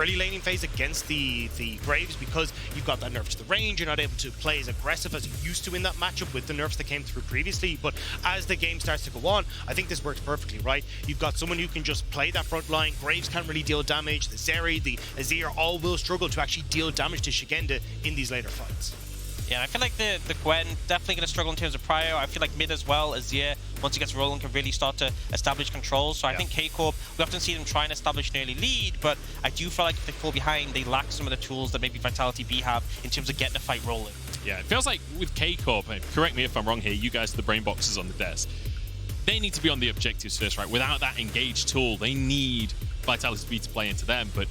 early laning phase against the Graves because you've got that nerf to the range. You're not able to play as aggressive as you used to in that matchup with the nerfs that came through previously. But as the game starts to go on, I think this works perfectly, right? You've got someone who can just play that front line. Graves can't really deal damage. The Zeri, the Azir all will struggle to actually deal damage to Shigenda in these later fights. Yeah, I feel like the Gwen definitely going to struggle in terms of prio. I feel like mid as well, Azir, once he gets rolling, can really start to establish control. So I think KCorp, we often see them try and establish an early lead, but I do feel like if they fall behind, they lack some of the tools that maybe Vitality.B have in terms of getting the fight rolling. Yeah, it feels like with KCorp, correct me if I'm wrong here, you guys are the brain boxes on the desk. They need to be on the objectives first, right? Without that engaged tool, they need Vitality.B to play into them, but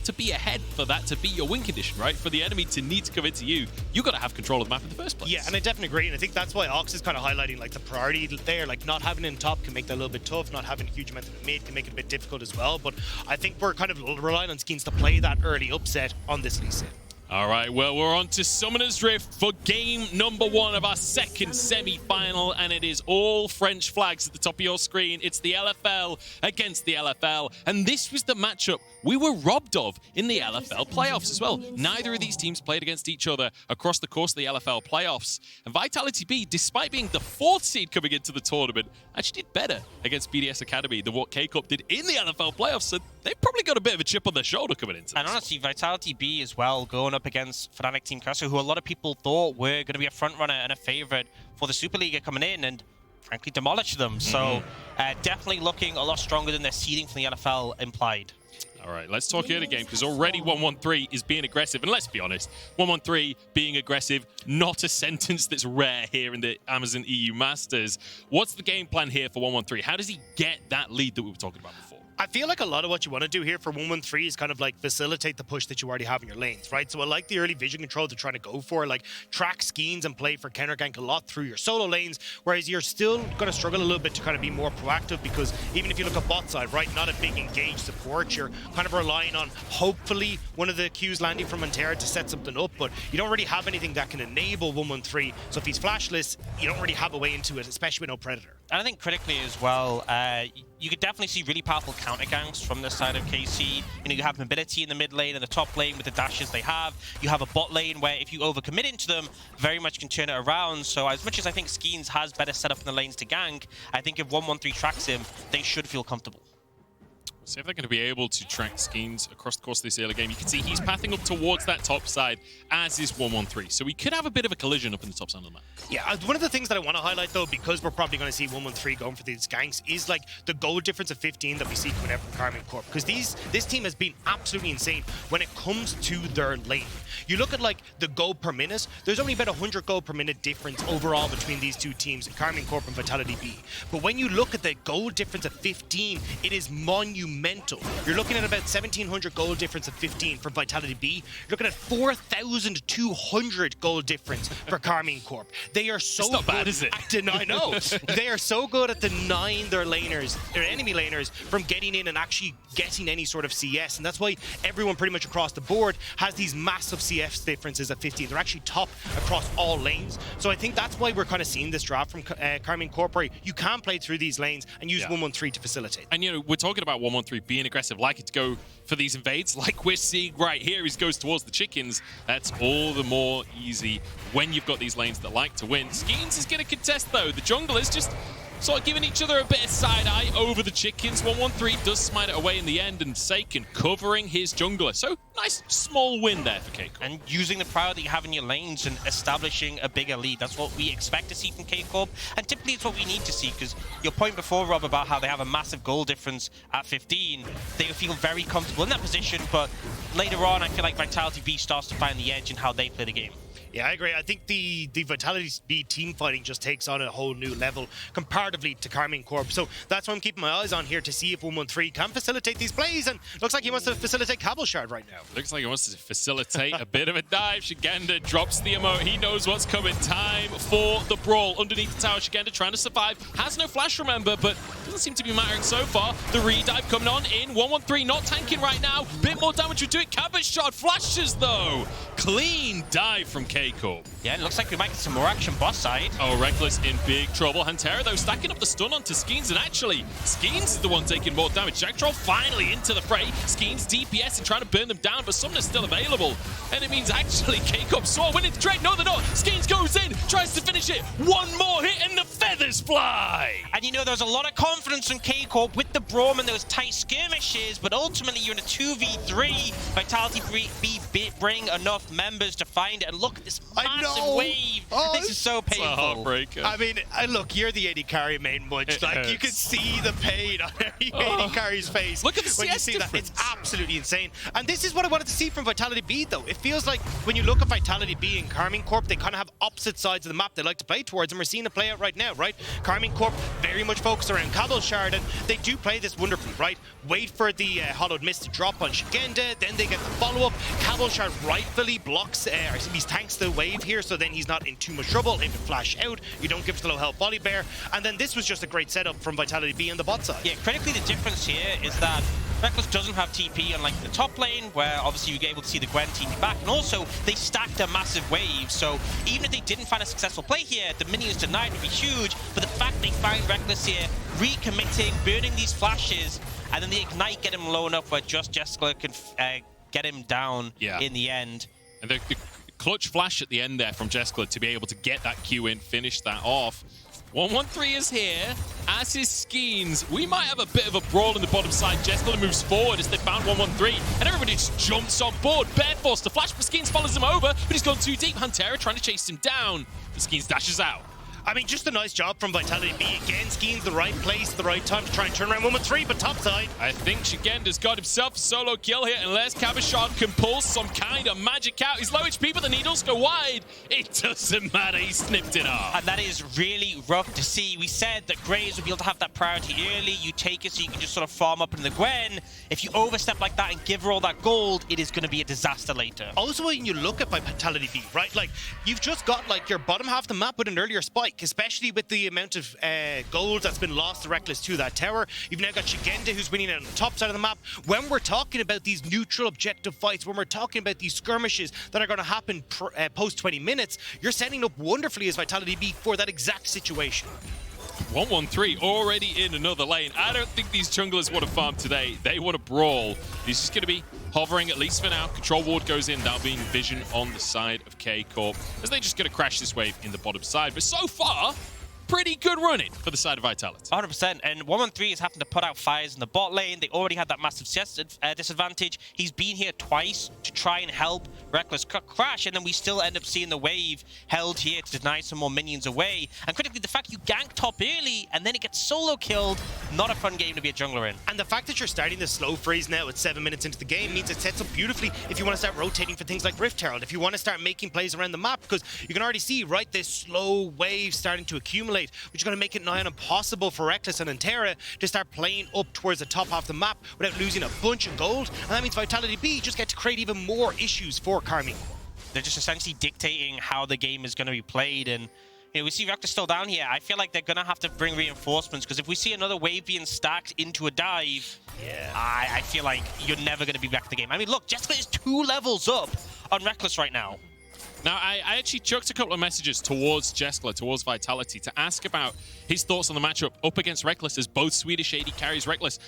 to be ahead for that to be your win condition, right? For the enemy to need to come into you, you got to have control of the map in the first place. Yeah, and I definitely agree, and I think that's why Ox is kind of highlighting like the priority there. Like not having it in top can make that a little bit tough. Not having a huge amount of it mid can make it a bit difficult as well. But I think we're kind of relying on Skeens to play that early upset on this Lee Sin. All right, well, we're on to Summoner's Rift for game number 1 of our second semi-final, and it is all French flags at the top of your screen. It's the LFL against the LFL, and this was the matchup we were robbed of in the LFL playoffs as well. Neither of these teams played against each other across the course of the LFL playoffs, and Vitality.B, despite being the 4th seed coming into the tournament, actually did better against BDS Academy than what KCorp did in the LFL playoffs, so they've probably got a bit of a chip on their shoulder coming into this. And honestly, Vitality.B as well, going up against Fnatic Team Castle, who a lot of people thought were going to be a front runner and a favorite for the Superliga coming in, and frankly demolished them. So definitely looking a lot stronger than their seeding from the NFL implied. All right, let's talk here the game, because already 113 is being aggressive. And let's be honest, 113 being aggressive, not a sentence that's rare here in the Amazon EU Masters. What's the game plan here for 113? How does he get that lead that we were talking about before? I feel like a lot of what you want to do here for 113 is kind of like facilitate the push that you already have in your lanes, right? So I like the early vision control they're trying to go for, like track Skeens and play for counter gank a lot through your solo lanes, whereas you're still going to struggle a little bit to kind of be more proactive, because even if you look at bot side, right, not a big engaged support, you're kind of relying on hopefully one of the Qs landing from Montera to set something up, but you don't really have anything that can enable 113. So if he's flashless, you don't really have a way into it, especially with no Predator. And I think critically as well, you could definitely see really powerful counter ganks from this side of KC. You know, you have mobility in the mid lane and the top lane with the dashes they have. You have a bot lane where if you overcommit into them, very much can turn it around. So as much as I think Skeens has better setup in the lanes to gank, I think if 113 tracks him, they should feel comfortable. See if they're going to be able to track Skeens across the course of this early game. You can see he's pathing up towards that top side, as is 113. So we could have a bit of a collision up in the top side of the map. Yeah, one of the things that I want to highlight, though, because we're probably going to see 113 going for these ganks, is like the goal difference of 15 that we see coming out from KARMINE Corp. Because this team has been absolutely insane when it comes to their lane. You look at like the gold per minute, there's only about 100 gold per minute difference overall between these two teams, KARMINE Corp and Vitality.B. But when you look at the gold difference of 15, it is monumental. You're looking at about 1,700 gold difference of 15 for Vitality.B. You're looking at 4,200 gold difference for KARMINE Corp. They are so it's not good bad, is it? I know. They are so good at denying their laners, their enemy laners, from getting in and actually getting any sort of CS. And that's why everyone pretty much across the board has these massive CS differences at 15. They're actually top across all lanes. So I think that's why we're kind of seeing this draft from KARMINE Corp, where you can play through these lanes and use 113 to facilitate. And, you know, we're talking about 113 being aggressive, liking to go for these invades, like we're seeing right here. He goes towards the chickens. That's all the more easy when you've got these lanes that like to win. Skeens is going to contest, though. The jungle is just sort of giving each other a bit of side-eye over the chickens. 113 does smite it away in the end, and Seiken covering his jungler. So, nice small win there for KCorp. And using the power that you have in your lanes and establishing a bigger lead. That's what we expect to see from KCorp, and typically it's what we need to see, because your point before, Rob, about how they have a massive goal difference at 15, they feel very comfortable in that position, but later on, I feel like Vitality.B starts to find the edge in how they play the game. Yeah, I agree. I think the Vitality.B team fighting just takes on a whole new level comparatively to KARMINE Corp. So that's why I'm keeping my eyes on here to see if 113 can facilitate these plays. And looks like he wants to facilitate Cabalshard right now. Looks like he wants to facilitate a bit of a dive. Shigenda drops the emote. He knows what's coming. Time for the brawl underneath the tower. Shigenda trying to survive. Has no flash, remember, but doesn't seem to be mattering so far. The redive coming on in. 113 not tanking right now. Bit more damage would do it. Cabot shot flashes though. Clean dive from K-Corp. Yeah, it looks like we might get some more action boss side. Oh, REKKLES in big trouble. Hantera, though, stacking up the stun onto Skeens, and actually, Skeens is the one taking more damage. Jack Troll finally into the fray. Skeens DPS and trying to burn them down, but Summoner's still available. And it means actually K-Corp saw winning the trade. No, they're not. Skeens goes in, tries to finish it. One more hit, and the feathers fly. And you know, there was a lot of confidence in K-Corp with the Braum and those tight skirmishes, but ultimately you're in a 2v3. VITALITY.B bring enough members to find it, and look at this massive wave. Oh, this is so painful. It's a heartbreaker. I mean, look, you're the AD carry main Mudge. Like, you can see the pain on every AD carry's face. Look at the when you CS see difference. that. It's absolutely insane. And this is what I wanted to see from Vitality.B, though. It feels like when you look at Vitality.B and KARMINE Corp, they kind of have opposite sides of the map they like to play towards, and we're seeing it play out right now, right? KARMINE Corp very much focused around Cabal Shard, and they do play this wonderfully, right? Wait for the Hollowed Mist to drop on Shigenda, then they get the follow-up. Cabal Shard rightfully blocks, he tanks the wave here, so then he's not in too much trouble. Able to flash out, you don't give it to the low health Volley Bear, and then this was just a great setup from Vitality.B on the bot side. Yeah, critically the difference here is that REKKLES doesn't have TP unlike the top lane, where obviously you're able to see the Gwen TP back, and also they stacked a massive wave, so even if they didn't find a successful play here, the minions denied would be huge, but the fact they find REKKLES here, recommitting, burning these flashes, and then the Ignite get him low enough where just Jessica can get him down in the end. And the clutch flash at the end there from Jessica to be able to get that Q in, finish that off. 113 is here, as is Skeens. We might have a bit of a brawl in the bottom side. Jessica moves forward as they found 113, and everybody just jumps on board. Bear forced to flash, but Skeens follows him over, but he's gone too deep. Hantera trying to chase him down, but Skeens dashes out. I mean, just a nice job from Vitality.B. Again, Skeens the right place, the right time to try and turn around 113, but top side. I think Shigenda's got himself a solo kill here, unless Cabashon can pull some kind of magic out. He's low HP, but the needles go wide. It doesn't matter, he snipped it off. And that is really rough to see. We said that Graves would be able to have that priority early. You take it so you can just sort of farm up into the Gwen. If you overstep like that and give her all that gold, it is going to be a disaster later. Also, when you look at Vitality.B, right, like, you've just got, like, your bottom half of the map with an earlier spike, especially with the amount of gold that's been lost to REKKLES to that tower. You've now got Shigenda, who's winning on the top side of the map. When we're talking about these neutral objective fights, when we're talking about these skirmishes that are going to happen post 20 minutes, you're setting up wonderfully as Vitality.B for that exact situation. 113 already in another lane. I don't think these junglers want to farm today. They want to brawl. He's just going to be hovering, at least for now. Control ward goes in. That'll be Vision on the side of K-Corp, as they're just going to crash this wave in the bottom side. But so far, pretty good running for the side of Vitality. 100%. And 113 is having to put out fires in the bot lane. They already had that massive disadvantage. He's been here twice to try and help REKKLES crash, and then we still end up seeing the wave held here to deny some more minions away. And critically, the fact you gank top early and then it gets solo killed, not a fun game to be a jungler in. And the fact that you're starting the slow freeze now at 7 minutes into the game means it sets up beautifully if you want to start rotating for things like Rift Herald, if you want to start making plays around the map, because you can already see, right, this slow wave starting to accumulate, which is going to make it nigh on impossible for REKKLES and Hantera to start playing up towards the top half of the map without losing a bunch of gold. And that means Vitality.B just get to create even more issues for KARMINE. They're just essentially dictating how the game is going to be played, and you know, we see REKKLES still down here. I feel like they're going to have to bring reinforcements, because if we see another wave being stacked into a dive, I feel like you're never going to be back to the game. I mean, look, Jessica is 2 levels up on REKKLES right now. Now, I actually chucked a couple of messages towards Jeskla, towards Vitality, to ask about his thoughts on the matchup up against REKKLES, as both Swedish AD carries REKKLES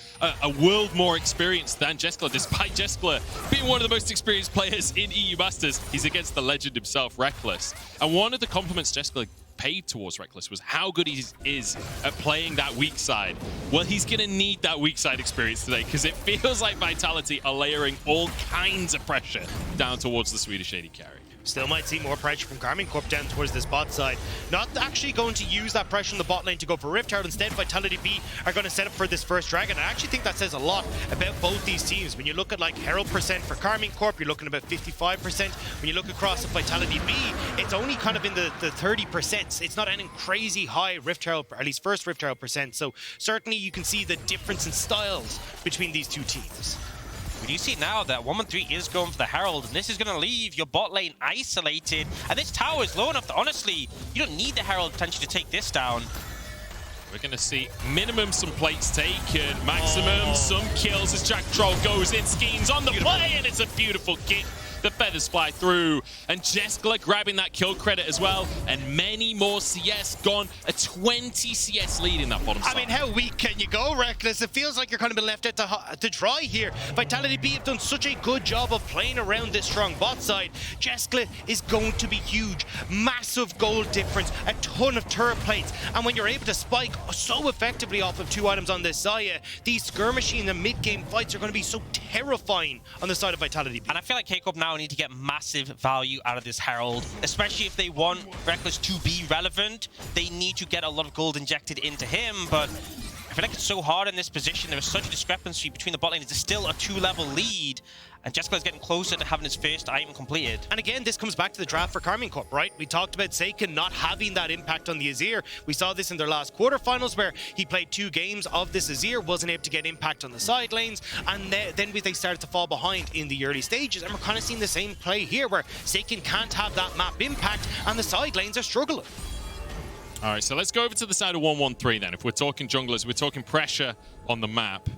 a world more experienced than Jeskla. Despite Jeskla being one of the most experienced players in EU Masters, he's against the legend himself, REKKLES. And one of the compliments Jeskla paid towards REKKLES was how good he is at playing that weak side. Well, he's going to need that weak side experience today, because it feels like Vitality are layering all kinds of pressure down towards the Swedish AD carry. Still might see more pressure from KARMINE Corp down towards this bot side. Not actually going to use that pressure in the bot lane to go for Rift Herald. Instead, Vitality.B are going to set up for this first dragon. I actually think that says a lot about both these teams. When you look at like Herald percent for KARMINE Corp, you're looking at about 55%. When you look across at Vitality.B, it's only kind of in the 30%. It's not any crazy high Rift Herald, or at least first Rift Herald percent. So certainly you can see the difference in styles between these two teams. But you see now that 113 is going for the Herald, and this is going to leave your bot lane isolated. And this tower is low enough that, honestly, you don't need the Herald potentially to take this down. we're going to see minimum some plates taken, maximum some kills as Jack Troll goes in, schemes on the play, and it's a beautiful kick. The feathers fly through, and Jeskla grabbing that kill credit as well, and many more CS gone. A 20 CS lead in that bottom side. I mean, how weak can you go, Rekklles? It feels like you're kind of been left out to dry here. VITALITY.B have done such a good job of playing around this strong bot side. Jeskla is going to be huge. Massive gold difference, a ton of turret plates, and when you're able to spike so effectively off of 2 items on this Zaya, these skirmishing and mid-game fights are going to be so terrifying on the side of VITALITY.B. And I feel like KCORP now need to get massive value out of this Herald, especially if they want Rekklles to be relevant. They need to get a lot of gold injected into him, but I feel like it's so hard in this position. There is such a discrepancy between the bot lane. It's still a 2-level lead, and Jeskla is getting closer to having his first item completed. And again, this comes back to the draft for KARMINE Corp, right? We talked about Seiken not having that impact on the Azir. We saw this in their last quarterfinals where he played 2 games of this Azir, wasn't able to get impact on the side lanes, and then they started to fall behind in the early stages. And we're kind of seeing the same play here where Seiken can't have that map impact and the side lanes are struggling. All right, so let's go over to the side of 113 then. If we're talking junglers, we're talking pressure on the map.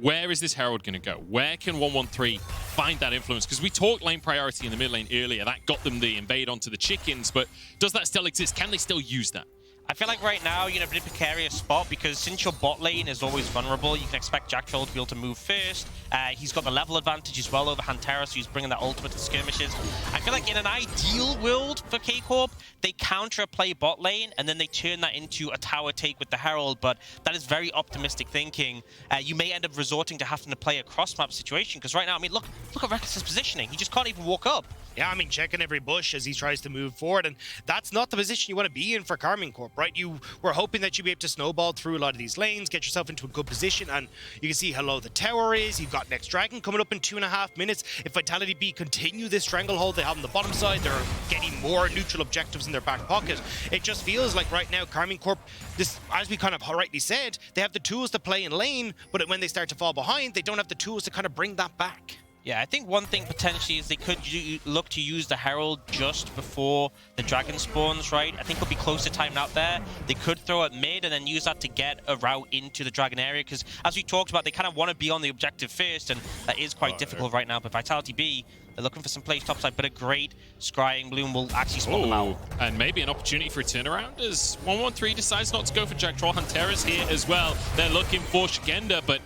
Where is this Herald going to go? Where can 113 find that influence? Because we talked lane priority in the mid lane earlier. That got them the invade onto the chickens, but does that still exist? Can they still use that? I feel like right now you're in a bit of a precarious spot because since your bot lane is always vulnerable, you can expect Jack Troll to be able to move first. He's got the level advantage as well over Hantera, so he's bringing that ultimate to skirmishes. I feel like in an ideal world for KCORP, they counter a play bot lane and then they turn that into a tower take with the Herald, but that is very optimistic thinking. You may end up resorting to having to play a cross-map situation because right now, I mean, look at Rekklles' positioning. He just can't even walk up. Yeah, I mean, checking every bush as he tries to move forward, and that's not the position you want to be in for KARMINE Corp, right? You were hoping that you'd be able to snowball through a lot of these lanes, get yourself into a good position, and you can see how low the tower is. You've got next dragon coming up in 2.5 minutes. If VITALITY.B continue this stranglehold they have on the bottom side, they're getting more neutral objectives in their back pocket. It just feels like right now KARMINE Corp, this, as we kind of rightly said, they have the tools to play in lane, but when they start to fall behind, they don't have the tools to kind of bring that back. Yeah, I think one thing potentially is they could look to use the Herald just before the dragon spawns, right? I think it'll be close to time out there. They could throw it mid and then use that to get a route into the dragon area because as we talked about, they kind of want to be on the objective first and that is quite difficult right now. But VITALITY.B, they're looking for some plays topside, but a great Scrying Bloom will actually spot them out. And maybe an opportunity for a turnaround as 113 decides not to go for Jack Troll. Hantera's here as well. They're looking for Shigenda, but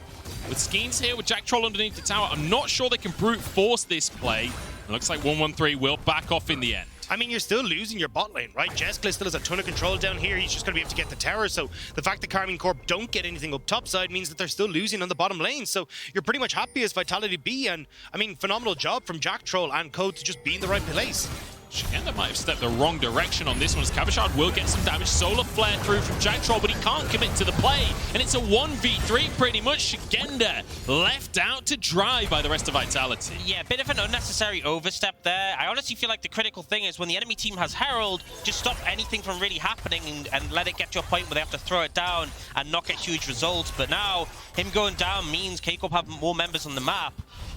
with Skeens here, with Jack Troll underneath the tower, I'm not sure they can brute force this play. It looks like 113 will back off in the end. I mean, you're still losing your bot lane, right? Jeskla still has a ton of control down here. He's just going to be able to get the tower. So the fact that KARMINE Corp don't get anything up top side means that they're still losing on the bottom lane. So you're pretty much happy as VITALITY.B. And, I mean, phenomenal job from Jack Troll and Code to just be in the right place. Shigenda might have stepped the wrong direction on this one as Cabashard will get some damage. Solar Flare through from Jack Troll, but he can't commit to the play. And it's a 1v3 pretty much. Shigenda left out to dry by the rest of Vitality. Yeah, a bit of an unnecessary overstep there. I honestly feel like the critical thing is when the enemy team has Herald, just stop anything from really happening and let it get to a point where they have to throw it down and not get huge results. But now, him going down means KCORP have more members on the map.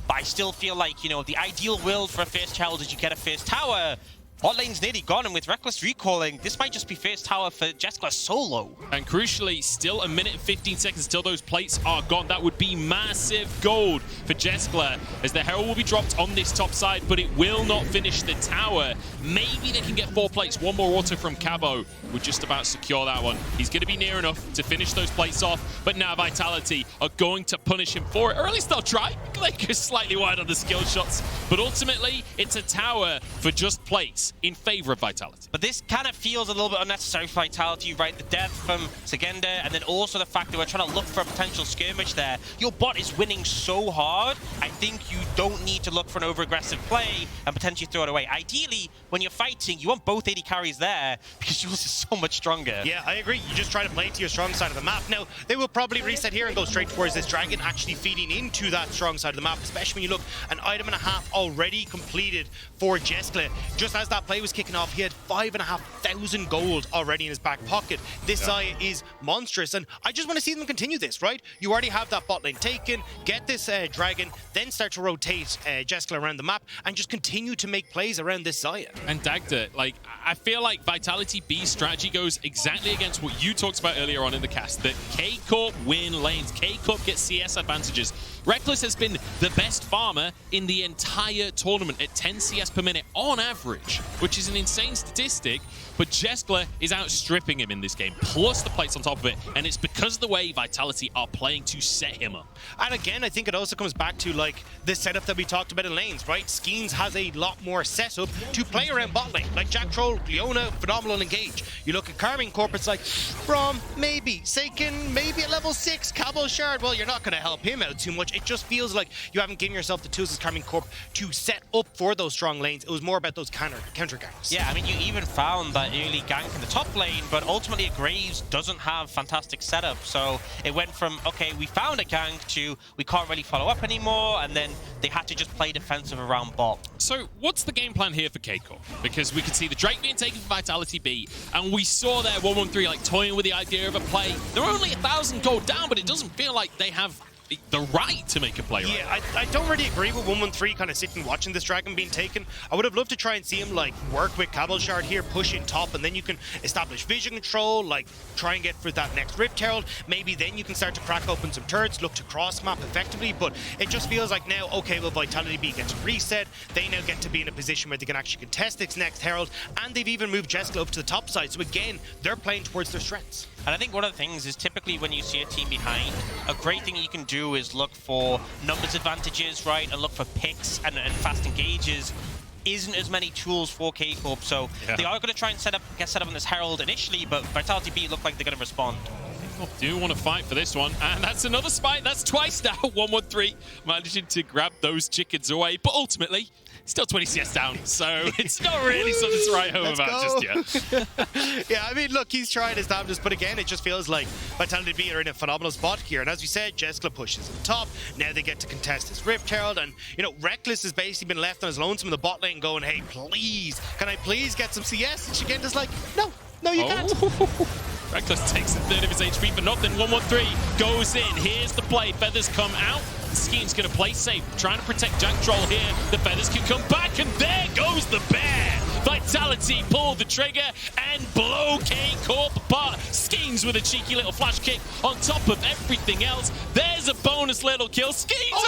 But I still feel like, you know, the ideal world for a first child is you get a first tower. Bot lane's nearly gone, and with Rekklles recalling, this might just be first tower for Jeskla solo. And crucially, still a minute and 15 seconds till those plates are gone. That would be massive gold for Jeskla, as the Herald will be dropped on this top side, but it will not finish the tower. Maybe they can get 4 plates. One more auto from Cabo would just about secure that one. He's going to be near enough to finish those plates off, but now Vitality are going to punish him for it. Or at least they'll try. They go slightly wide on the skill shots, but ultimately, it's a tower for just plates in favor of Vitality. But this kind of feels a little bit unnecessary for Vitality, right? The death from Skirmishing, and then also the fact that we're trying to look for a potential skirmish there. Your bot is winning so hard, I think you don't need to look for an over-aggressive play and potentially throw it away. Ideally, when you're fighting, you want both AD carries there because yours is so much stronger. Yeah, I agree. You just try to play to your strong side of the map. Now, they will probably reset here and go straight towards this dragon actually feeding into that strong side of the map, especially when you look an item and a half already completed for Jeskla. Just as that that play was kicking off, he had 5,500 gold already in his back pocket. This Xayah is monstrous, and I just want to see them continue this, right? You already have that bot lane taken, get this dragon, then start to rotate Jeskla around the map, and just continue to make plays around this Xayah. And Dagda, like, I feel like Vitality.B's strategy goes exactly against what you talked about earlier on in the cast, that K-Corp win lanes, K-Corp get CS advantages. REKKLES has been the best farmer in the entire tournament at 10 CS per minute on average, which is an insane statistic, but Jeskla is outstripping him in this game, plus the plates on top of it, and it's because of the way Vitality are playing to set him up. And again, I think it also comes back to like the setup that we talked about in lanes, right? Skeens has a lot more setup to play around bot lane, like Jack Troll, Leona, phenomenal engage. You look at KARMINE Corp, it's like, Braum, maybe, Seiken, maybe at level 6, Cabal Shard, well, you're not going to help him out too much. It just feels like you haven't given yourself the tools as KARMINE Corp to set up for those strong lanes. It was more about those counter ganks. Yeah, I mean, you even found that early gank in the top lane, but ultimately Graves doesn't have fantastic setup. So it went from, okay, we found a gank to we can't really follow up anymore, and then they had to just play defensive around bot. So what's the game plan here for K-Corp? Because we could see the Drake being taken for Vitality.B, and we saw their 113 like toying with the idea of a play. They're only 1,000 gold down, but it doesn't feel like they have the right to make a play. Yeah, right? I don't really agree with 113 kind of sitting watching this dragon being taken. I would have loved to try and see him like work with Cabal Shard here, push in top, and then you can establish vision control, like try and get for that next Rift Herald. Maybe then you can start to crack open some turrets, look to cross map effectively, but it just feels like now, okay, well, Vitality.B gets reset. They now get to be in a position where they can actually contest this next Herald, and they've even moved Jeskla up to the top side. So again, they're playing towards their strengths. And I think one of the things is typically when you see a team behind, a great thing you can do is look for numbers advantages, right? And look for picks and fast engages. Isn't as many tools for K-Corp, so they are going to try and get set up on this Herald initially, but Vitality.B look like they're going to respond. Do want to fight for this one, and that's another spike. That's twice now. 113 managing to grab those chickens away, but ultimately still 20 CS down, so it's not really something to write home about just yet. Yeah, I mean, look, he's trying to establish, but again, it just feels like Vitality.B are in a phenomenal spot here. And as we said, Jeskla pushes the top. Now they get to contest this Rift Herald, and you know, REKKLES has basically been left on his lonesome in the bot lane, going, "Hey, please, can I please get some CS?" And Shigenda's like, "No, you can't." REKKLES takes a third of his HP for nothing. 113 goes in. Here's the play. Feathers come out. Skeen's going to play safe, trying to protect Jack Troll here. The Feathers can come back, and there goes the bear. Vitality pull the trigger and blow K-Corp apart. Skeens with a cheeky little flash kick on top of everything else. There's a bonus little kill. Skeens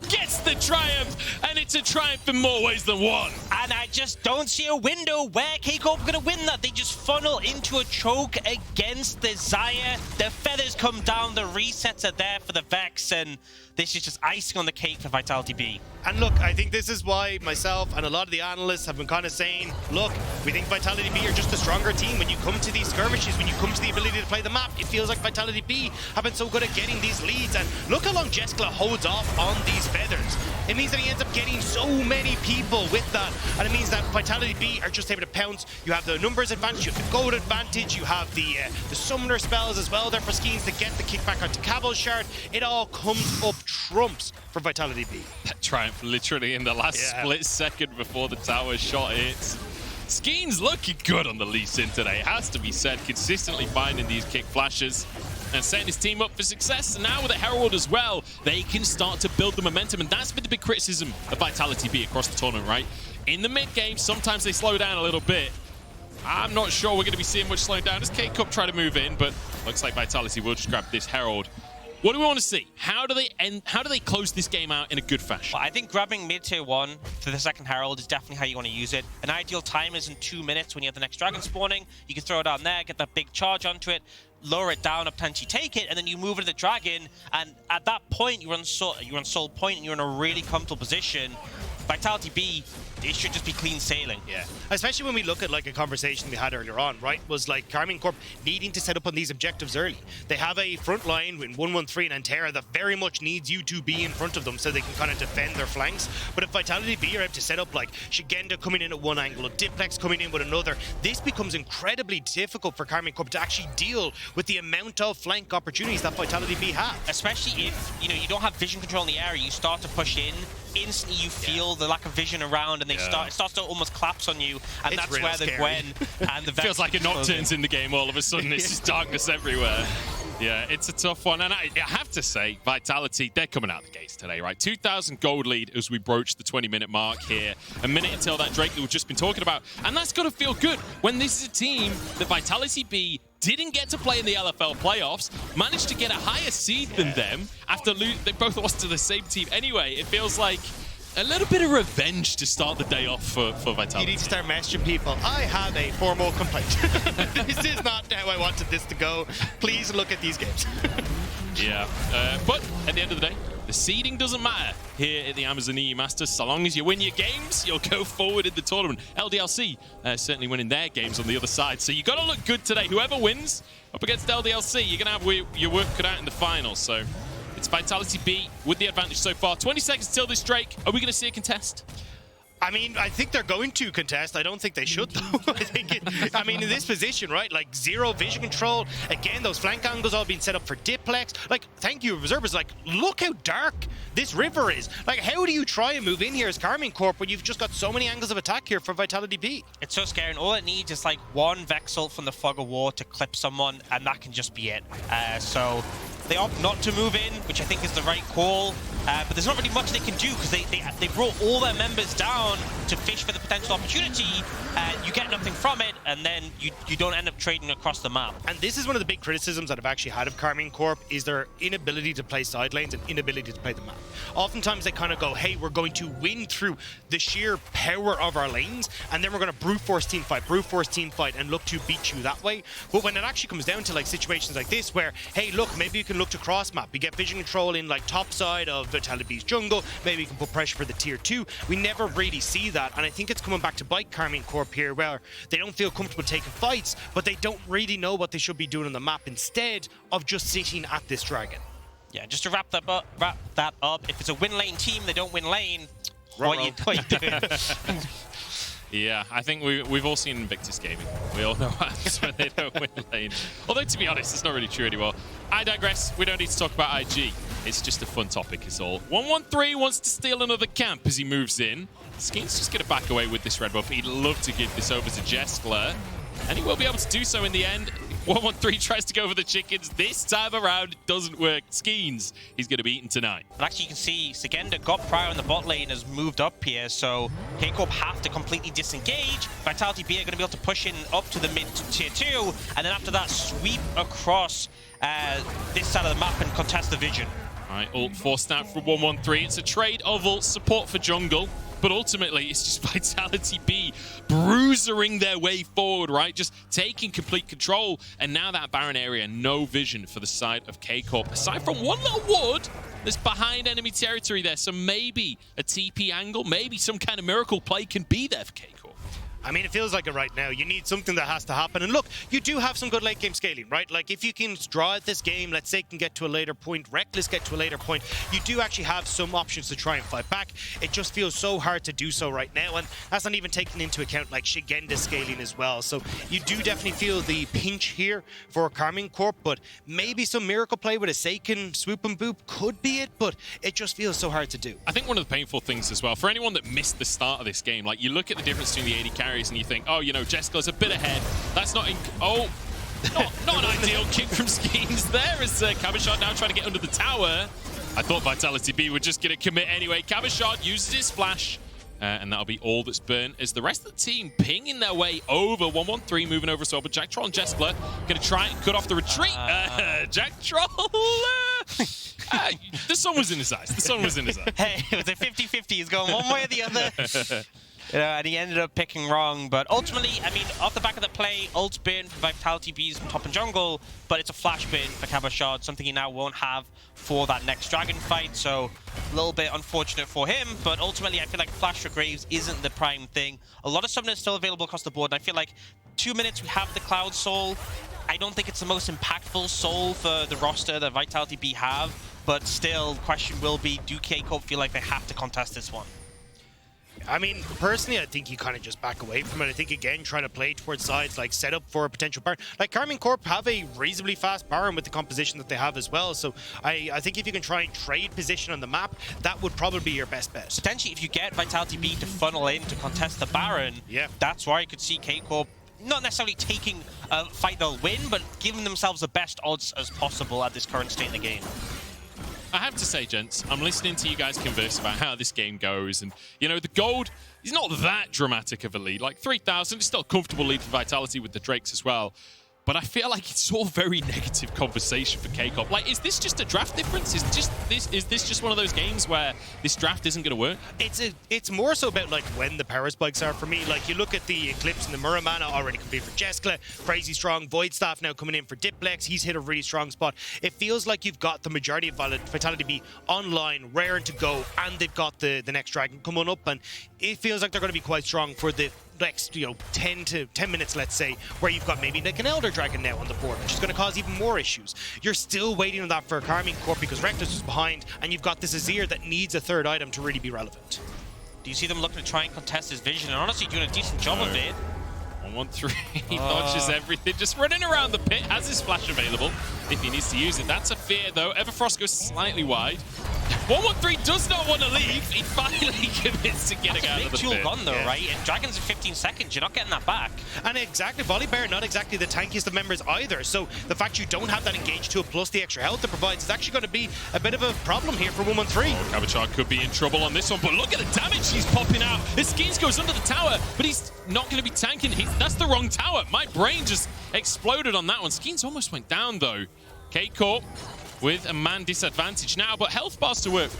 gets the triumph, and it's a triumph in more ways than one. And I just don't see a window where K-Corp are going to win that. They just funnel into a choke against the Xayah. The Feathers come down, the resets are there for the Vex, and this is just icing on the cake for Vitality.B. And look, I think this is why myself and a lot of the analysts have been kind of saying, look, we think Vitality.B are just a stronger team. When you come to these skirmishes, when you come to the ability to play the map, it feels like Vitality.B have been so good at getting these leads. And look how long Jeskla holds off on these Feathers. It means that he ends up getting so many people with that. And it means that Vitality.B are just able to pounce. You have the numbers advantage, you have the gold advantage, you have the summoner spells as well there for Skeens to get the kickback onto Cabal Shard. It all comes up trumps for Vitality.B. That triumph literally in the last split second before the tower shot hits. Skeens looking good on the Lee Sin today, has to be said, consistently finding these kick flashes and setting his team up for success. And now with a Herald as well, they can start to build the momentum, and that's been the big criticism of Vitality.B across the tournament, right? In the mid game, sometimes they slow down a little bit. I'm not sure we're going to be seeing much slowing down as K-Corp try to move in, but looks like Vitality will just grab this Herald. What do we want to see? How do they close this game out in a good fashion? Well, I think grabbing mid-tier 1 for the second Herald is definitely how you want to use it. An ideal time is in 2 minutes when you have the next dragon spawning. You can throw it down there, get that big charge onto it, lower it down, potentially take it, and then you move into the dragon. And at that point, you're on soul point, and you're in a really comfortable position. Vitality.B, it should just be clean sailing. Yeah, especially when we look at like a conversation we had earlier on, right? Was like KARMINE Corp needing to set up on these objectives early. They have a front line in 113 and Antera that very much needs you to be in front of them so they can kind of defend their flanks. But if Vitality.B are able to set up like Shigenda coming in at one angle, Diplex coming in with another, this becomes incredibly difficult for KARMINE Corp to actually deal with the amount of flank opportunities that Vitality.B have. Especially if you don't have vision control in the area, you start to push in. Instantly you feel the lack of vision around, and they start, it starts to almost collapse on you, and It's that's real where the scary. Gwen and the Vex Feels like a Nocturne's in the game all of a sudden. It's just darkness everywhere. Yeah, it's a tough one. And I have to say, Vitality, they're coming out the gates today, right? 2,000 gold lead as we broach the 20-minute mark here. A minute until that Drake that we've just been talking about. And that's got to feel good when this is a team that Vitality.B didn't get to play in the LFL playoffs, managed to get a higher seed than them after they both lost to the same team anyway. It feels like a little bit of revenge to start the day off for Vitality. You need to start messaging people. I have a formal complaint. This is not how I wanted this to go. Please look at these games. Yeah, but at the end of the day, the seeding doesn't matter here at the Amazon EU Masters. So long as you win your games, you'll go forward in the tournament. LDLC certainly winning their games on the other side. So you got to look good today. Whoever wins up against LDLC, you're going to have your work cut out in the finals. So it's Vitality.B with the advantage so far. 20 seconds till this Drake. Are we going to see a contest? I mean, I think they're going to contest. I don't think they should, though. I mean, in this position, right? Like, zero vision control. Again, those flank angles all being set up for diplex. Like, thank you, observers. Like, look how dark this river is. Like, how do you try and move in here as KARMINE Corp when you've just got so many angles of attack here for Vitality.B? It's so scary, and all it needs is like one Vexel from the Fog of War to clip someone, and that can just be it. So they opt not to move in, which I think is the right call. But there's not really much they can do because they brought all their members down to fish for the potential opportunity, and you get nothing from it, and then you don't end up trading across the map. And this is one of the big criticisms that I've actually had of KARMINE Corp is their inability to play side lanes and inability to play the map. Oftentimes they kind of go, hey, we're going to win through the sheer power of our lanes, and then we're going to brute force team fight, and look to beat you that way. But when it actually comes down to like situations like this where, hey, look, maybe you can look to cross map. You get vision control in like top side of Vitality.B's jungle. Maybe you can put pressure for the tier 2. We never really see that, and I think it's coming back to bite KARMINE Corp here, where they don't feel comfortable taking fights, but they don't really know what they should be doing on the map instead of just sitting at this dragon. Yeah, just to wrap that up, if it's a win lane team, they don't win lane. What you doing? Yeah, I think we've all seen Invictus Gaming. We all know what happens when they don't win lane. Although, to be honest, it's not really true anymore. I digress. We don't need to talk about IG. It's just a fun topic, is all. 113 wants to steal another camp as he moves in. Skeen's just going to back away with this red buff. He'd love to give this over to Jeskler, and he will be able to do so in the end. 113 tries to go for the chickens. This time around, it doesn't work. Skeens, he's going to be eaten tonight. But actually, you can see Segenda got prior in the bot lane, has moved up here, so KCorp have to completely disengage. Vitality.B are going to be able to push in up to the mid tier 2, and then after that, sweep across this side of the map and contest the vision. All right, ult forced out from 113. It's a trade of ult support for jungle. But ultimately, it's just Vitality.B bruisering their way forward, right? Just taking complete control. And now that Baron area, no vision for the side of KCorp. Aside from one little ward that's behind enemy territory there. So maybe a TP angle, maybe some kind of miracle play can be there for KCorp. I mean, it feels like it right now. You need something that has to happen. And look, you do have some good late game scaling, right? Like, if you can draw out this game, let's say can get to a later point, REKKLES get to a later point, you do actually have some options to try and fight back. It just feels so hard to do so right now. And that's not even taking into account, like, Shigenda scaling as well. So you do definitely feel the pinch here for KARMINE Corp, but maybe some miracle play with a Seiken swoop and boop could be it, but it just feels so hard to do. I think one of the painful things as well, for anyone that missed the start of this game, like, you look at the difference between the AD carries and you think, oh, you know, Jeskler's a bit ahead. That's not not an ideal kick from Skeens there as Cabashot now trying to get under the tower. I thought Vitality.B were just going to commit anyway. Cabashot uses his flash, and that'll be all that's burnt as the rest of the team pinging their way over. 113 moving over as well, but Jack Troll and Jeskler going to try and cut off the retreat. Jack Troll, the sun was in his eyes. The sun was in his eyes. Hey, it was a 50-50. He's going one way or the other. You know, and he ended up picking wrong, but ultimately, I mean, off the back of the play, ult's bin for Vitality.B's top and jungle, but it's a flash bin for Cabashot, something he now won't have for that next dragon fight, so a little bit unfortunate for him, but ultimately I feel like flash for Graves isn't the prime thing. A lot of summoners still available across the board, and I feel like 2 minutes we have the Cloud Soul. I don't think it's the most impactful soul for the roster that Vitality.B have, but still, the question will be, do KCorp feel like they have to contest this one? I mean, personally, I think you kind of just back away from it. I think, again, trying to play towards sides, like, set up for a potential Baron. Like, KARMINE Corp have a reasonably fast Baron with the composition that they have as well. So I think if you can try and trade position on the map, that would probably be your best bet. Potentially, if you get Vitality.B to funnel in to contest the Baron, that's where you could see K-Corp not necessarily taking a fight they'll win, but giving themselves the best odds as possible at this current state in the game. I have to say, gents, I'm listening to you guys converse about how this game goes, and, you know, the gold is not that dramatic of a lead. Like, 3,000 is still a comfortable lead for Vitality with the Drakes as well. But I feel like it's all very negative conversation for K-Corp. Like, is this just a draft difference? Is this just one of those games where this draft isn't going to work? It's more so about, like, when the power spikes are for me. Like, you look at the Eclipse and the Muramana already complete for Jeskla. Crazy strong. Void Staff now coming in for Diplex. He's hit a really strong spot. It feels like you've got the majority of Vitality.B online, raring to go, and they've got the next dragon coming up, and it feels like they're going to be quite strong for the next, 10 minutes, let's say, where you've got maybe like an Elder Dragon now on the board, which is going to cause even more issues. You're still waiting on that for KARMINE Corp because REKKLES was behind, and you've got this Azir that needs a third item to really be relevant. Do you see them looking to try and contest his vision? And honestly, doing a decent job of it. 1-1-3, he dodges everything, just running around the pit, has his flash available if he needs to use it. That's a fear, though. Everfrost goes slightly wide. 1-1-3 does not want to leave. He finally commits to getting out of the pit. Gone, though, right? And Dragon's in 15 seconds. You're not getting that back. And exactly, Volibear, not exactly the tankiest of members either. So the fact you don't have that engage tool plus the extra health it provides is actually going to be a bit of a problem here for 1-1-3. Oh, Cabochard could be in trouble on this one, but look at the damage he's popping out. His Skins goes under the tower, but he's not going to be tanking. That's the wrong tower. My brain just exploded on that one. Skins almost went down, though. K-Corp with a man disadvantage now, but health bars to work.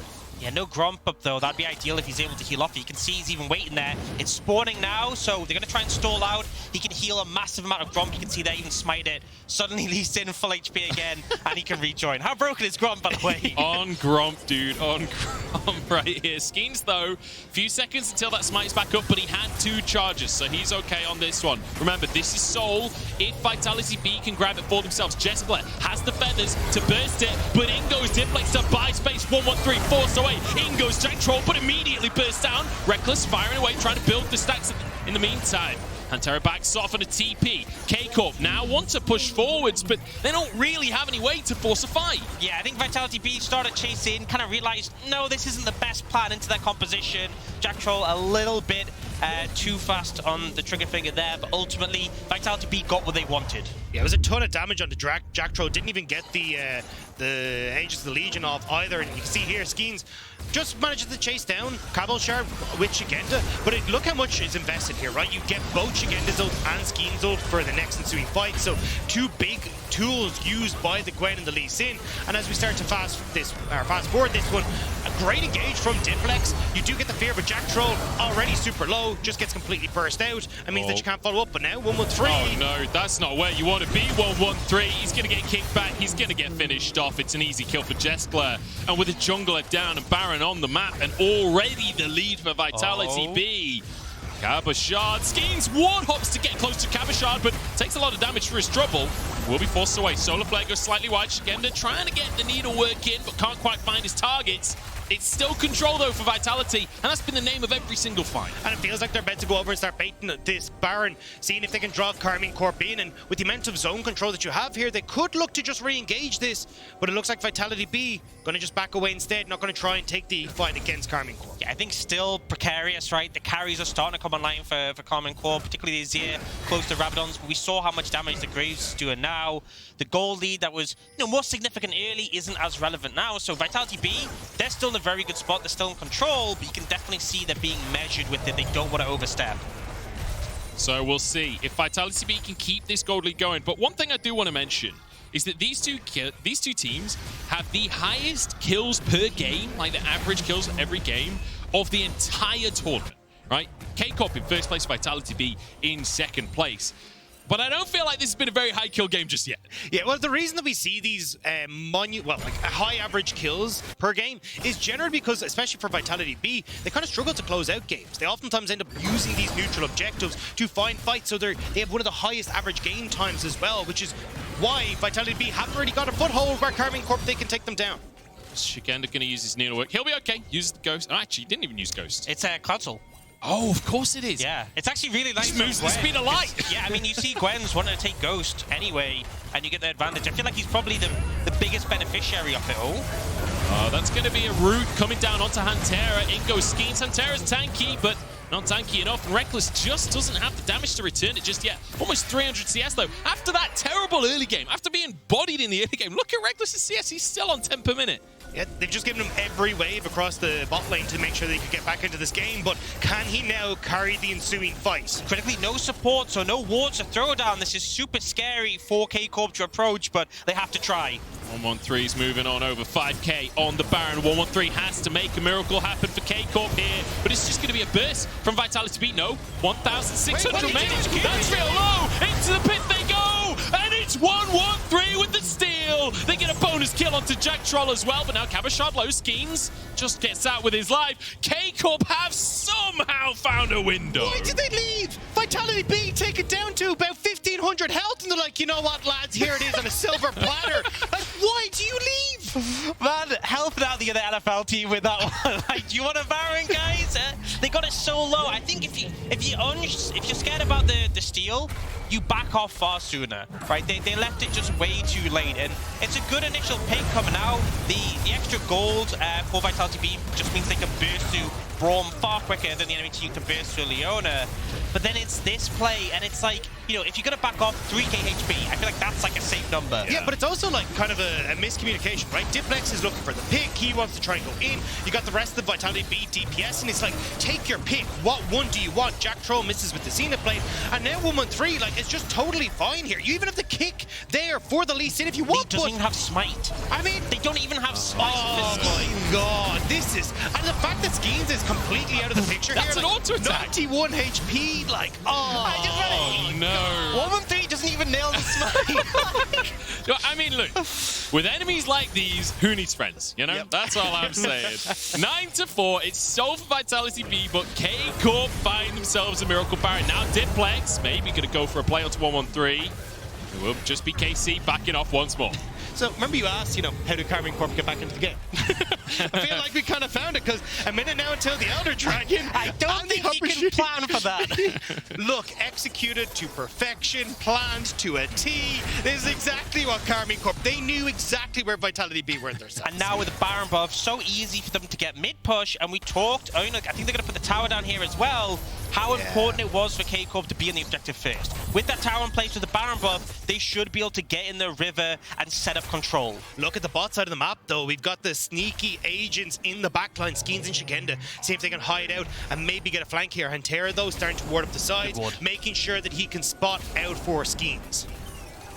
Yeah, no Gromp up, though. That'd be ideal if he's able to heal off. You can see he's even waiting there. It's spawning now, so they're going to try and stall out. He can heal a massive amount of Gromp. You can see there, even smite it. Suddenly, he's in full HP again, and he can rejoin. How broken is Gromp, by the way? On Gromp, dude. On Gromp right here. Skins, though, few seconds until that smite's back up, but he had 2 charges, so he's okay on this one. Remember, this is Soul. If Vitality.B can grab it for themselves, Jeskla has the feathers to burst it, but in goes Diplex to buy space. 1-1-3 forced away. In goes Jack Troll, but immediately bursts down. REKKLES firing away, trying to build the stacks in the meantime. Pantera backs off on a TP. K-Corp now want to push forwards, but they don't really have any way to force a fight. Yeah, I think Vitality.B started chasing, kind of realized, no, this isn't the best plan into their composition. Jack Troll a little bit too fast on the trigger finger there, but ultimately, Vitality.B got what they wanted. Yeah, it was a ton of damage on the Jack Troll. Didn't even get the Angels of the Legion off either, and you can see here, Skins just manages to chase down Cabochard with Shigenda, but look how much is invested here, right? You get both Shigenda's ult and Skins ult for the next ensuing fight, so 2 big tools used by the Gwen and the Lee Sin. And as we start to fast forward this one, a great engage from Diplex. You do get the fear, but Jack Troll already super low, just gets completely burst out. It means that you can't follow up, but now 1-1-3. Oh no, that's not where you want to be. 1-1-3, he's going to get kicked back, he's going to get finished off. It's an easy kill for Jeskla. And with a jungler down and Baron on the map, and already the lead for Vitality.B. Cabochard, Skins one hops to get close to Cabochard, but takes a lot of damage for his trouble. Will be forced away. Solar Flare goes slightly wide. Shigenda trying to get the needle work in, but can't quite find his targets. It's still control, though, for Vitality, and that's been the name of every single fight. And it feels like they're about to go over and start baiting this Baron, seeing if they can draw KARMINE Corp in, and with the amount of zone control that you have here, they could look to just re-engage this, but it looks like Vitality.B going to just back away instead, not going to try and take the fight against KARMINE Corp. Yeah, I think still precarious, right? The carries are starting to come online for KARMINE Corp, particularly the Azir close to Rabadons, but we saw how much damage the Graves is doing now. The goal lead that was more significant early isn't as relevant now, so Vitality.B, they're still in a very good spot, they're still in control, but you can definitely see they're being measured with it. They don't want to overstep. So we'll see if Vitality.B can keep this gold lead going. But one thing I do want to mention is that these two teams have the highest kills per game, like the average kills every game, of the entire tournament, right? K-Corp in first place, Vitality.B in second place. But I don't feel like this has been a very high kill game just yet. Yeah, well, the reason that we see these high average kills per game is generally because, especially for Vitality.B, they kind of struggle to close out games. They oftentimes end up using these neutral objectives to find fights, so they have one of the highest average game times as well, which is why Vitality.B haven't really got a foothold where KARMINE Corp, they can take them down. Shigenda going to use his needlework. He'll be okay. Use the Ghost. Oh, actually, he didn't even use Ghost. It's a Cloud Soul. Oh, of course it is. Yeah, it's actually really nice. Just moves at the speed of light. Yeah, I mean, you see Gwen's wanting to take Ghost anyway, and you get the advantage. I feel like he's probably the biggest beneficiary of it all. Oh, that's going to be a root coming down onto Hantera. In goes Skeens. Hantera's tanky, but not tanky enough. And Rekkles just doesn't have the damage to return it just yet. Almost 300 CS, though. After that terrible early game, after being bodied in the early game, look at Rekkles' CS. He's still on 10 per minute. Yeah, they've just given him every wave across the bot lane to make sure they could get back into this game, but can he now carry the ensuing fight? Critically, no support, so no wards to throw down. This is super scary for KCorp to approach, but they have to try. 113's moving on over 5k on the Baron. 113 has to make a miracle happen for KCorp here, but it's just going to be a burst from Vitality.B. No, 1,600 remaining. That's real low. Into the pit they go, and it's 113 with the steal. They get a bonus kill onto Jack Troll as well, but now Cabashard low. Skeens just gets out with his life. KCorp have somehow found a window. Why did they leave? Vitality.B take it down to about 1,500 health, and they're like, you know what, lads, here it is on a silver platter. Like, why do you leave? Man, helping out the other LFL team with that one. Like, do you want a Baron, guys? They got it so low. I think if you're scared about the steal, you back off far sooner, right? They left it just way too late, and it's a good initial pick coming out. The extra gold for Vitality.B just means they can burst to Braum far quicker than the enemy team can burst to Leona. But then it's this play, and it's like, you know, if you're gonna back off 3k HP, I feel like that's like a safe number. Yeah, but it's also like kind of a miscommunication, right? Diplex is looking for the pick, he wants to try and go in. You got the rest of the Vitality.B DPS, and it's like, take your pick. What one do you want? Jack Troll misses with the Zenith Blade, and now 113, like, it's just totally fine here. You even have the kick there for the Lee Sin if you want. They don't even have smite. I mean, they don't even have smite. Oh my god, this is, and the fact that Skeens is completely out of the picture That's here. An auto attack. 91 HP, like, oh no. 113 doesn't even nail the smite. I mean, look, with enemies like these, who needs friends? You know, Yep. That's all I'm saying. 9-4, it's so for Vitality.B, but KCorp find themselves a miracle Baron. Now Diplex maybe gonna go for a play onto 113. It will just be KC backing off once more. So remember you asked, you know, how do KARMINE Corp get back into the game? I feel like we kind of found it, because a minute now until the Elder Dragon. I don't think he can plan for that. Look, executed to perfection, planned to a T. This is exactly what KARMINE Corp, they knew exactly where Vitality.B were in their sights. And now with the Baron buff, so easy for them to get mid push, and we talked, I think they're going to put the tower down here as well, how important it was for KCorp to be on the objective first. With that tower in place with the Baron buff, they should be able to get in the river and set up control. Look at the bot side of the map, though. We've got the sneaky agents in the backline, Skeens and Shigenda. See if they can hide out and maybe get a flank here. Hantera, though, starting to ward up the sides, making sure that he can spot out for Skeens.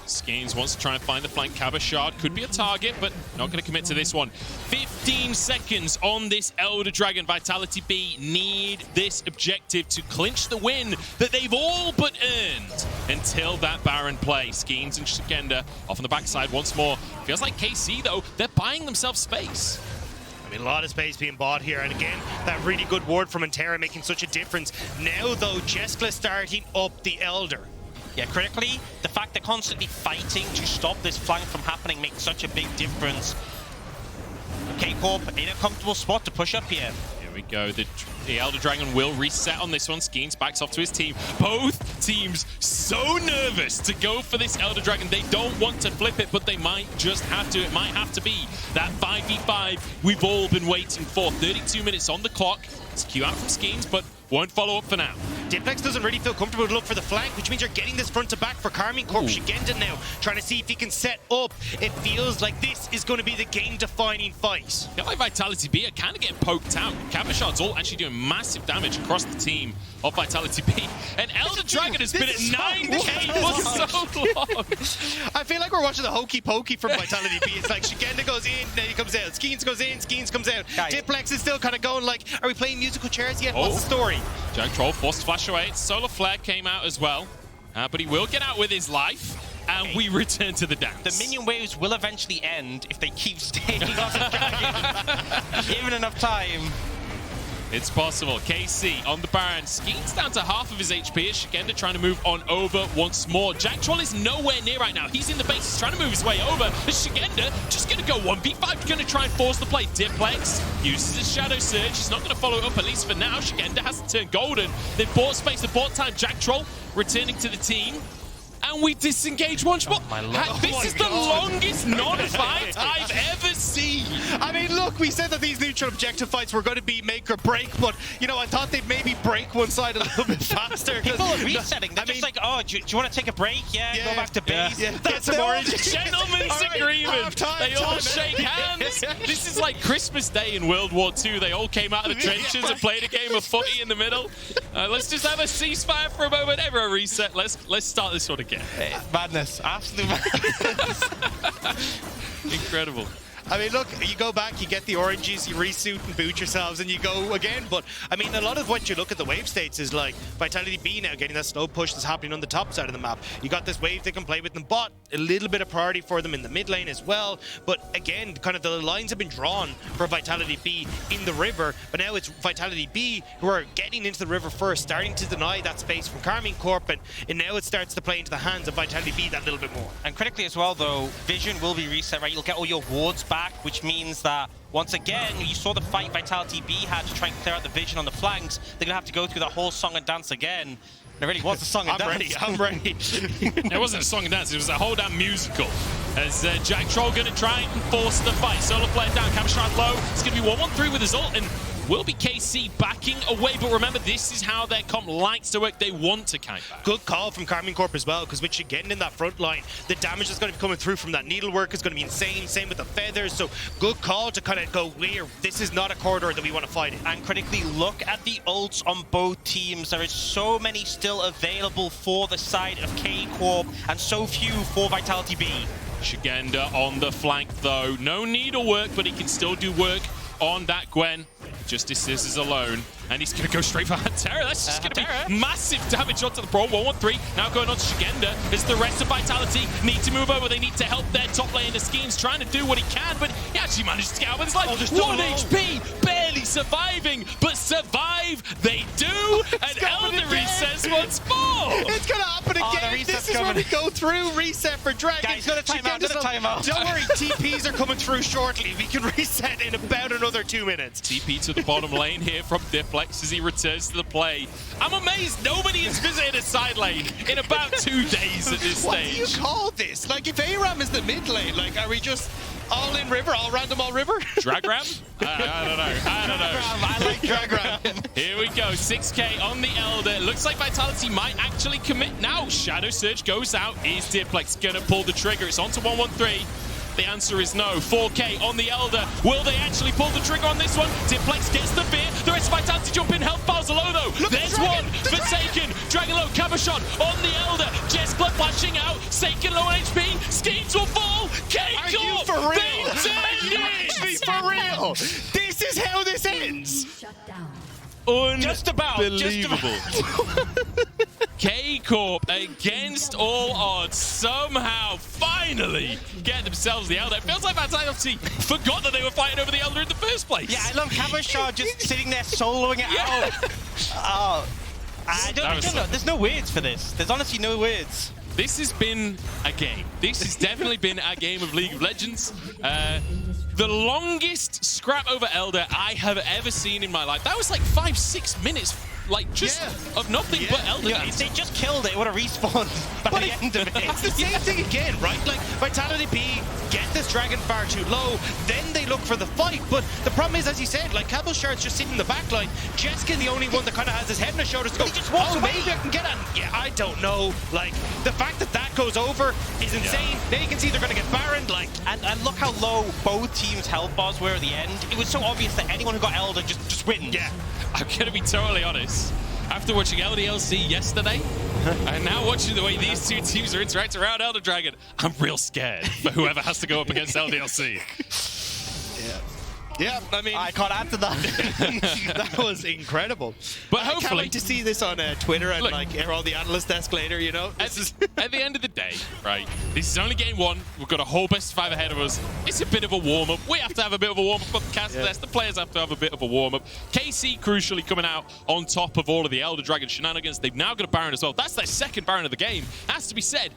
Skeens wants to try and find the flank. Cabashard could be a target, but not going to commit to this one. 15 seconds on this Elder Dragon. Vitality.B need this objective to clinch the win that they've all but earned until that Baron play. Skeens and Shigenda off on the backside once more. Feels like KC, though, they're buying themselves space. I mean, a lot of space being bought here, and again, that really good ward from Hantera making such a difference. Now, though, Jeskla starting up the Elder. Yeah, critically, the fact they're constantly fighting to stop this flank from happening makes such a big difference. KCorp in a comfortable spot to push up here. Here we go. The Elder Dragon will reset on this one. Skeens backs off to his team. Both teams so nervous to go for this Elder Dragon. They don't want to flip it, but they might just have to. It might have to be that 5v5 we've all been waiting for. 32 minutes on the clock. It's a Q out from Skeens, but won't follow up for now. Diplex doesn't really feel comfortable to look for the flank, which means you're getting this front to back for KARMINE Corp. Shigenda now, trying to see if he can set up. It feels like this is going to be the game-defining fight. I feel like Vitality.B are kind of getting poked out. Cabashard's all actually doing massive damage across the team of Vitality.B. And Elder Dragon has been at 9k for so long. I feel like we're watching the hokey pokey from Vitality.B. It's like Shigenda goes in, then he comes out. Skeens goes in, Skeens comes out. Diplex is still kind of going like, are we playing musical chairs yet? What's the story? Jack Troll forced to flash away. Solar Flare came out as well. But he will get out with his life. And we return to the dance. The minion waves will eventually end if they keep staying on the dragon. Given enough time. It's possible. KC on the Baron. Skeen's down to half of his HP. Shigenda trying to move on over once more. Jack Troll is nowhere near right now. He's in the base. He's trying to move his way over. But Shigenda just going to go 1v5. Going to try and force the play. Diplex uses his Shadow Surge. He's not going to follow up, at least for now. Shigenda has to turn golden. They've bought space. They've bought time. Jack Troll returning to the team. And we disengage once more. This is the longest non-fight I've ever seen. I mean, look, we said that these neutral objective fights were going to be make or break, but, you know, I thought they'd maybe break one side a little bit faster. People are resetting. They're just like, oh, do you want to take a break? Yeah, go back to base. Yeah. Get some orange. Gentlemen's agreement. They all shake hands. This is like Christmas Day in World War II. They all came out of the trenches and played a game of footy in the middle. Let's just have a ceasefire for a moment. Ever a reset. Let's start this one again. Madness. Absolute madness. Incredible. I mean, look, you go back, you get the oranges, you resuit and boot yourselves, and you go again. But, I mean, a lot of what you look at the wave states is like VITALITY.B now getting that slow push that's happening on the top side of the map. You got this wave they can play with them, but a little bit of priority for them in the mid lane as well. But, again, kind of the lines have been drawn for VITALITY.B in the river, but now it's VITALITY.B who are getting into the river first, starting to deny that space from KARMINE Corp, and now it starts to play into the hands of VITALITY.B that little bit more. And critically as well, though, vision will be reset, right? You'll get all your wards back, which means that once again, you saw the fight VITALITY.B had to try and clear out the vision on the flanks. They're gonna have to go through that whole song and dance again. It really was a song and dance. I'm ready. It wasn't a song and dance, it was a whole damn musical. As Jack Troll gonna try and force the fight. Solo player down, Kamishrat low. It's gonna be 1-1-3 with his ult, and will be KC backing away, but remember, this is how their comp likes to work. They want to kite back. Good call from KARMINE Corp as well, because with Shigenda in that front line, the damage that's going to be coming through from that needlework is going to be insane. Same with the feathers, so good call to kind of go clear. This is not a corridor that we want to fight in. And critically, look at the ults on both teams. There is so many still available for the side of K-Corp, and so few for VITALITY.B. Shigenda on the flank, though. No needlework, but he can still do work on that Gwen. Justice Scissors alone, and he's going to go straight for Terra. That's just going to be massive damage onto the Pro. 1-1-3, now going on to Shigenda as the rest of Vitality need to move over. They need to help their top laner. Skeen's trying to do what he can, but he actually managed to get out with his life. 1 HP, barely surviving, but survive they do, and Elder resets once more. It's going to happen again. This is where we go through. Reset for Dragon. Guys, got a timeout, Don't worry, TPs are coming through shortly. We can reset in about another 2 minutes. TP to the bottom lane here from Diplex as he returns to the play. I'm amazed nobody has visited a side lane in about 2 days at this stage. What do you call this? Like, if ARAM is the mid lane, like, are we just all in river, all random, all river? Drag ram? I don't know. I like drag ram. Here we go, 6k on the Elder. Looks like Vitality might actually commit now. Shadow Surge goes out. Is Diplex gonna pull the trigger? It's on to 1-1-3. The answer is no. 4k on the Elder. Will they actually pull the trigger on this one? Diplex gets the fear. The rest of Vitality jump in. Health bars are low though. There's one for Taken. Dragon low. Cabashon on the Elder. Jeskla flashing out. Taken low on HP. Skeens will fall. K-Corp. For real? They take it. For real? This is how this ends. Shut down. Unbelievable. K-Corp against all odds somehow finally get themselves the Elder. It feels like Vitality forgot that they were fighting over the Elder in the first place. Yeah, I love Cabashon just sitting there soloing it out. Oh, I don't know. There's no words for this. There's honestly no words. This has been a game. This has definitely been a game of League of Legends. The longest scrap over Elder I have ever seen in my life. That was like 5-6 minutes, like just of nothing but Elder. Yeah, if they just killed it, it would have respawned by the end of it. It's the same thing again, right? Like, VITALITY.B get this Dragon far too low, then they look for the fight. But the problem is, as you said, like, Cabashard's just sitting in the back line. Jeska the only one that kind of has his head on his shoulders to go, oh, maybe I can get on. Yeah, I don't know. Like, the fact that that goes over is insane. Now you can see they're going to get Baron. Like, and look how low both teams' health bars were at the end. It was so obvious that anyone who got Elder just wins. Yeah, I'm going to be totally honest. After watching LDLC yesterday, and now watching the way these two teams are interacting around Elder Dragon, I'm real scared for whoever has to go up against LDLC. Yeah, I mean, I can't add to that. That was incredible. But I hopefully, can't wait to see this on Twitter and like air all the analyst desk later. You know, at the end of the day, right? This is only game one. We've got a whole best of 5 ahead of us. It's a bit of a warm up. We have to have a bit of a warm up on the cast test. The players have to have a bit of a warm up. KC crucially coming out on top of all of the Elder Dragon shenanigans. They've now got a Baron as well. That's their second Baron of the game. Has to be said.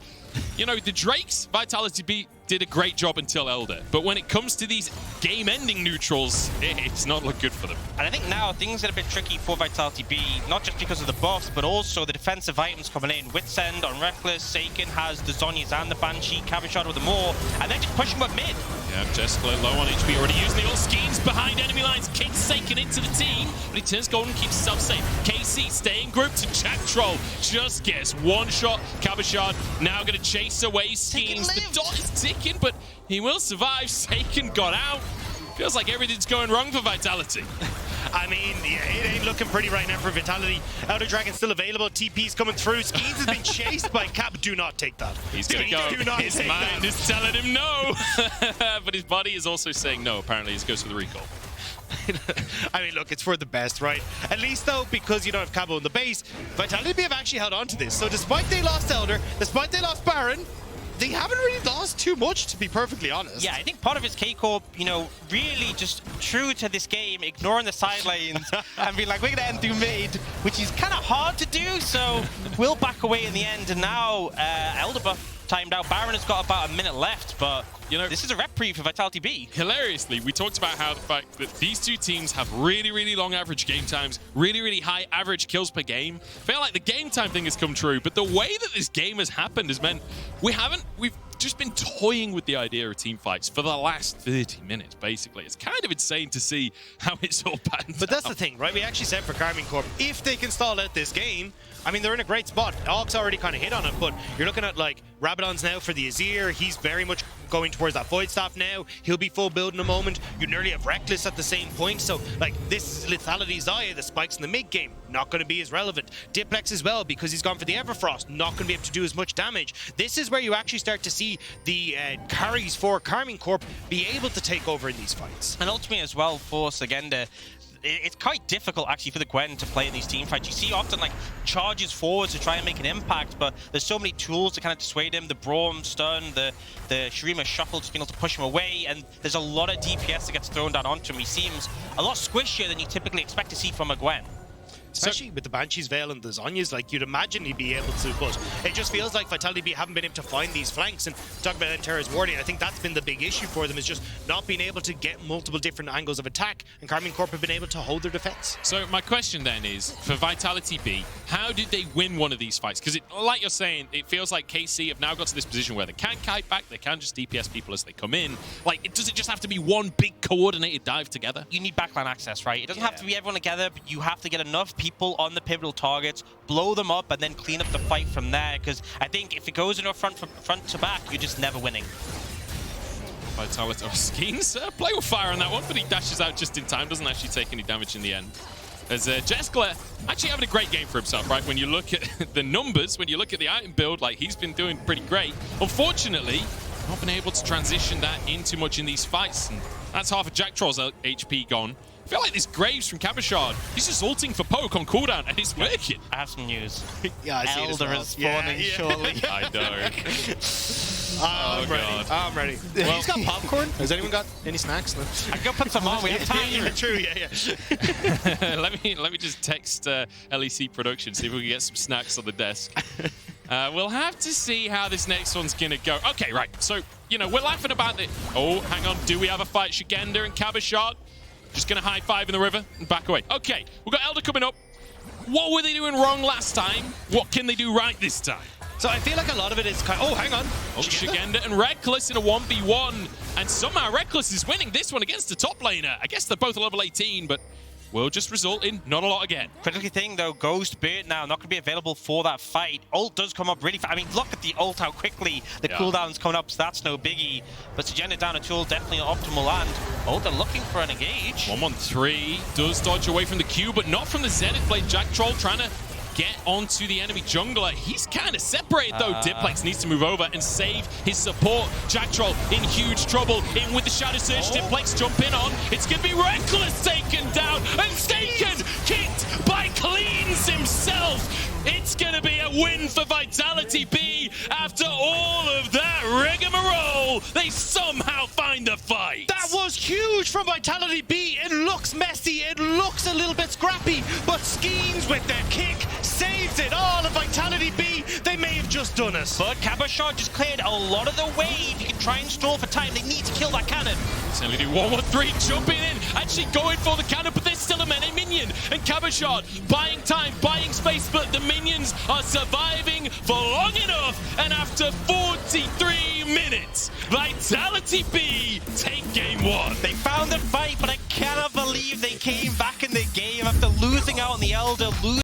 You know, the Drakes, VITALITY.B did a great job until Elder. But when it comes to these game-ending neutrals, it's not looked good for them. And I think now things get a bit tricky for VITALITY.B, not just because of the buffs, but also the defensive items coming in. Witsend on REKKLES, Saken has the Zhonya's and the Banshee, Cabashot with the more, and they're just pushing up mid. Yeah, Jeskler low on HP, already using the ult. Skeens behind enemy lines, kicks Saken into the team, but he turns gold and keeps himself safe. KC staying grouped, and Jack Troll just gets one shot. Cabashot now going to chase away Skeens. The dot is ticking, but he will survive. Saken got out. Feels like everything's going wrong for Vitality. I mean, yeah, it ain't looking pretty right now for Vitality. Elder Dragon still available. TP's coming through. Skeens has been chased by Cap. Do not take that. He's going to go. His mind is telling him no. But his body is also saying no. Apparently, he goes for the recall. I mean, look, it's for the best, right? At least, though, because you don't have Cabo in the base, Vitality have actually held on to this. So despite they lost Elder, despite they lost Baron, they haven't really lost too much, to be perfectly honest. Yeah, I think part of it's K-Corp, you know, really just true to this game, ignoring the side lanes and being like, we're going to end through mid, which is kind of hard to do, so we'll back away in the end. And now Elder buff timed out. Baron has got about a minute left, but you know, this is a reprieve for Vitality.B. Hilariously, we talked about how the fact that these two teams have really, really long average game times, really, really high average kills per game. I feel like the game time thing has come true, but the way that this game has happened has meant we've just been toying with the idea of team fights for the last 30 minutes, basically. It's kind of insane to see how it's all panned But that's the thing, right? We actually said for KARMINE Corp, if they can stall out this game, I mean, they're in a great spot. Ox already kind of hit on it, but you're looking at, like, Rabadon's now for the Azir. He's very much going towards that Void Staff now. He'll be full build in a moment. You nearly have REKKLES at the same point. So, like, this is Lethality Xayah, the spikes in the mid game, not going to be as relevant. Diplex as well, because he's gone for the Everfrost, not going to be able to do as much damage. This is where you actually start to see the carries for KARMINE Corp be able to take over in these fights. And ultimately as well for Sagenda, it's quite difficult actually for the Gwen to play in these team fights. You see often like charges forward to try and make an impact, but there's so many tools to kind of dissuade him. The Braum stun, the Shurima shuffle, just being able to push him away, and there's a lot of DPS that gets thrown down onto him. He seems a lot squishier than you typically expect to see from a Gwen. Especially with the Banshee's Veil and the Zhonya's, like, you'd imagine he'd be able to, but it just feels like Vitality.B haven't been able to find these flanks. And talk about Terra's warding, I think that's been the big issue for them, is just not being able to get multiple different angles of attack, and KARMINE Corp have been able to hold their defense. So my question then is, for Vitality.B, how did they win one of these fights? Because like you're saying, it feels like KC have now got to this position where they can kite back, they can just DPS people as they come in. Like, does it just have to be one big coordinated dive together? You need backline access, right? It doesn't have to be everyone together, but you have to get enough people on the pivotal targets, blow them up, and then clean up the fight from there. Because I think if it goes in a front to back, you're just never winning. Vitality, Skeens play with fire on that one, but he dashes out just in time, doesn't actually take any damage in the end. As Jeskler actually having a great game for himself, right? When you look at the numbers, when you look at the item build, like, he's been doing pretty great. Unfortunately, not been able to transition that into much in these fights, and that's half of Jack Troll's HP gone. I feel like this Graves from Cabashot, he's just ulting for poke on cooldown, and it's working. I have some news. Yeah, I see Elder is spawning shortly. I know. I'm ready. God. I'm ready. Well, he's got popcorn. Has anyone got any snacks? No? I can go put some on. We have time. True. Yeah. let me just text LEC production, see if we can get some snacks on the desk. We'll have to see how this next one's gonna go. Okay, right. So, you know, we're laughing about it. Oh, hang on. Do we have a fight? Shigenda and Cabashot just gonna high five in the river and back away. Okay, we've got Elder coming up. What were they doing wrong last time? What can they do right this time? So I feel like a lot of it is kind of, oh, hang on. Oh, Shigenda and REKKLES in a 1v1. And somehow REKKLES is winning this one against the top laner. I guess they're both level 18, but will just result in not a lot again. Critical thing though, Ghost Beard now not going to be available for that fight. Ult does come up really fast. I mean, look at the ult, how quickly the cooldown's coming up, so that's no biggie. But Sagenda down a tool, definitely optimal, and they're looking for an engage. 1-1-3 does dodge away from the Q, but not from the Zenith Blade. Jack Troll trying to get onto the enemy jungler. He's kind of separated though. Diplex needs to move over and save his support. Jack Troll in huge trouble. In with the Shadow Surge. Diplex jumping on. It's going to be Rekklles taken down and taken, kicked by Cleans himself. It's going to be a win for Vitality.B. After all of that rigmarole, they somehow find the fight. That was huge from Vitality.B. It looks messy, it looks a little bit scrappy, but Schemes with their kick saves it all. And Vitality.B, they may have just done it. But Cabochard just cleared a lot of the wave. You can try and stall for time. They need to kill that cannon. Semi do 1-1-3, jumping in, actually going for the cannon, but there's still a melee minion. And Cabochard buying time, buying space, but the minions are surviving for long enough. And after 43 minutes, Vitality.B take game 1. They found the fight, but I cannot believe they came back in the game after losing out on the Elder,